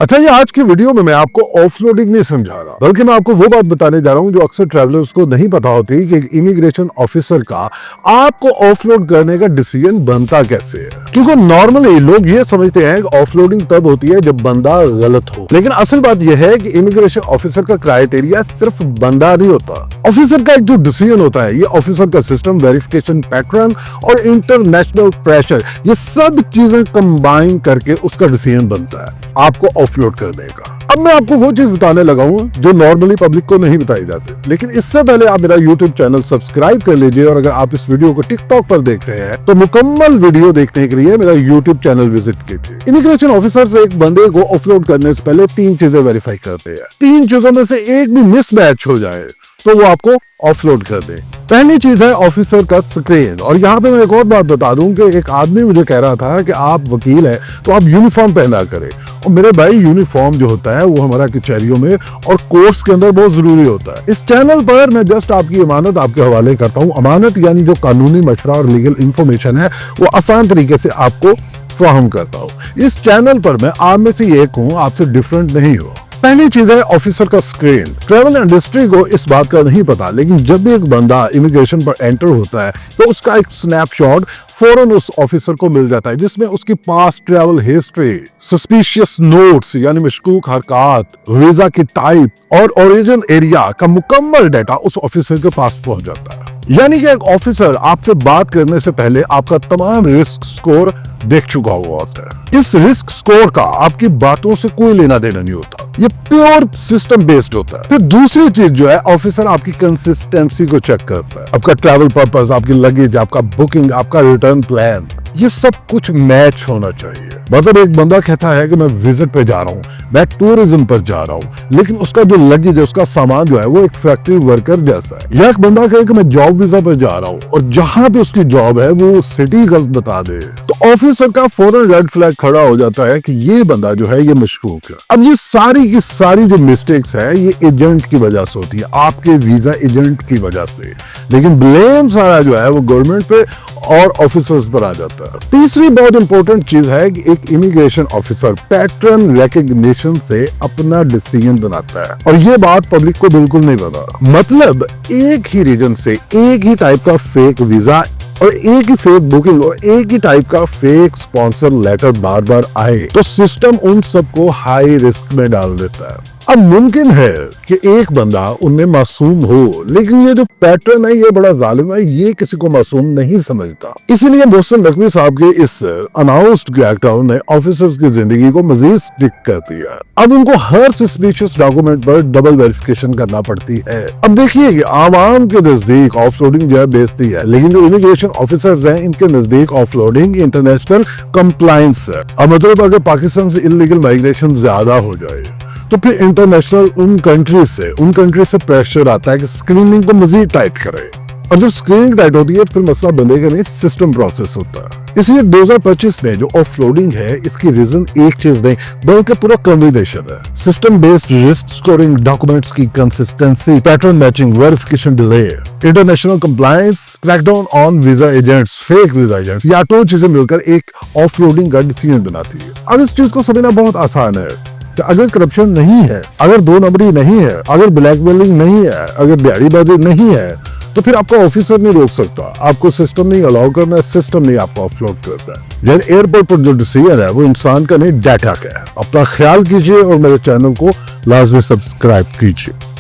अच्छा, ये आज की वीडियो में मैं आपको ऑफलोडिंग नहीं समझा रहा, बल्कि मैं आपको वो बात बताने जा रहा हूँ जो अक्सर ट्रैवलर्स को नहीं पता होती कि एक इमिग्रेशन ऑफिसर का आपको ऑफलोड करने का डिसीजन बनता कैसे है। क्योंकि नॉर्मली लोग ये समझते हैं कि ऑफलोडिंग तब होती है जब बंदा गलत हो, लेकिन असल बात यह है कि इमिग्रेशन ऑफिसर का क्राइटेरिया सिर्फ बंदा नहीं होता। ऑफिसर का एक जो डिसीजन होता है, ये ऑफिसर का सिस्टम, वेरिफिकेशन पैटर्न और इंटरनेशनल प्रेशर, ये सब चीजें कंबाइन करके उसका डिसीजन बनता है आपको ऑफलोड करने का। अब मैं आपको वो चीज बताने लगा हूं जो नॉर्मली पब्लिक को नहीं बताई जाती, लेकिन इससे पहले आप मेरा यूट्यूब चैनल सब्सक्राइब कर लीजिए, और अगर आप इस वीडियो को टिकटॉक पर देख रहे हैं तो मुकम्मल वीडियो देखने के लिए मेरा यूट्यूब चैनल विजिट कीजिए। इमिग्रेशन ऑफिसर से एक बंदे को ऑफलोड करने से पहले 3 चीजें वेरीफाई करते हैं। 3 चीजों में से एक भी मिसमैच हो जाए तो वो आपको ऑफलोड कर दे। पहली चीज है ऑफिसर का स्क्रीन। और यहाँ पे मैं एक और बात बता दूं कि एक आदमी मुझे कह रहा था कि आप वकील हैं तो आप यूनिफॉर्म पहना करें, और मेरे भाई यूनिफॉर्म जो होता है वो हमारा कचहरियों में और कोर्ट्स के अंदर बहुत जरूरी होता है। इस चैनल पर मैं जस्ट आपकी अमानत आपके हवाले करता हूँ। अमानत यानी जो कानूनी मशवरा और लीगल इंफॉर्मेशन है वो आसान तरीके से आपको फ्राहम करता हूँ। इस चैनल पर मैं आप में से एक हूँ, आपसे डिफरेंट नहीं हो। पहली चीज है ऑफिसर का स्क्रीन। ट्रैवल इंडस्ट्री को इस बात का नहीं पता, लेकिन जब भी एक बंदा इमिग्रेशन पर एंटर होता है तो उसका एक स्नैपशॉट फौरन उस ऑफिसर को मिल जाता है, जिसमें उसकी past travel history, suspicious notes यानी मशकूक हरकत, वीजा की टाइप और ओरिजिन एरिया का मुकम्मल डाटा उस ऑफिसर के पास पहुंच जाता है। यानी कि एक ऑफिसर आपसे बात करने से पहले आपका तमाम रिस्क स्कोर देख चुका हुआ होता है। इस रिस्क स्कोर का आपकी बातों से कोई लेना देना नहीं होता, ये प्योर सिस्टम बेस्ड होता है। फिर दूसरी चीज जो है, ऑफिसर आपकी कंसिस्टेंसी को चेक करता है। आपका ट्रैवल पर्पस, आपकी लगेज, आपका बुकिंग, आपका रिटर्न प्लान, ये सब कुछ मैच होना चाहिए। मतलब एक बंदा कहता है कि मैं विजिट पे जा रहा हूँ, मैं टूरिज्म पर जा रहा हूँ, लेकिन उसका जो लगेज है, उसका सामान जो है वो एक फैक्ट्री वर्कर जैसा है। या एक बंदा कहे कि मैं जॉब वीजा पर जा रहा हूँ और जहां पे उसकी जॉब है वो सिटी गलत बता दे, तो ऑफिसर का फौरन रेड फ्लैग खड़ा हो जाता है कि ये बंदा जो है ये मशकूक है। अब ये सारी की सारी जो मिस्टेक्स है ये एजेंट की वजह से होती है, आपके वीजा एजेंट की वजह से, लेकिन ब्लेम सारा जो है वो गवर्नमेंट पे और ऑफिसर्स पर आ जाता है। तीसरी बहुत इंपॉर्टेंट चीज है कि एक इमिग्रेशन ऑफिसर पैटर्न रिकग्निशन से अपना डिसीजन बनाता है, और ये बात पब्लिक को बिल्कुल नहीं पता। मतलब एक ही रीजन से एक ही टाइप का फेक वीजा और एक ही फेक बुकिंग और एक ही टाइप का फेक स्पॉन्सर लेटर बार बार आए तो सिस्टम उन सबको हाई रिस्क में डाल देता है। अब मुमकिन है कि एक बंदा उनमें मासूम हो, लेकिन ये जो पैटर्न है ये बड़ा जालिम है, ये किसी को मासूम नहीं समझता। इसीलिए मोहसिन नकवी साहब के इस अनाउंस्ड क्रैकडाउन ने ऑफिसर्स की जिंदगी को मजीद स्ट्रिक्ट कर दिया। अब उनको हर सस्पिशियस डॉक्यूमेंट पर डबल वेरिफिकेशन करना पड़ती है। अब देखिए कि आवाम के नजदीक ऑफलोडिंग जो है बेइज्जती है, लेकिन जो इमिग्रेशन ऑफिसर्स हैं इनके नजदीक ऑफलोडिंग इंटरनेशनल कंप्लायंस है। अब मतलब अगर पाकिस्तान से इलीगल माइग्रेशन ज्यादा हो जाए तो फिर इंटरनेशनल उन कंट्रीज से प्रेशर आता है कि स्क्रीनिंग को मजीद टाइट करें, और जब स्क्रीनिंग टाइट होती है तो फिर मसला बंदे का नहीं, सिस्टम प्रोसेस होता है। इसलिए 2025 में जो ऑफलोडिंग है इसकी रीजन एक चीज नहीं बल्कि पूरा कॉम्बिनेशन है। System based risk scoring, documents की consistency, pattern matching, verification delay, international compliance, crackdown on visa agents, fake visa agents, या तो चीजें मिलकर एक ऑफलोडिंग का डिसीजन बनाती है। अब इस चीज को समझना बहुत आसान है। अगर करप्शन नहीं है, अगर 2 नंबरी नहीं है, अगर ब्लैकमेलिंग नहीं है, अगर दिहाड़ीबाजी नहीं है, तो फिर आपका ऑफिसर नहीं रोक सकता, आपको सिस्टम नहीं अलाउ करना है, सिस्टम नहीं आपको ऑफलोड करता है। यानी एयरपोर्ट पर जो डिसीजन है वो इंसान का नहीं, डाटा का है। अपना ख्याल कीजिए और मेरे चैनल को लाजमी सब्सक्राइब कीजिए।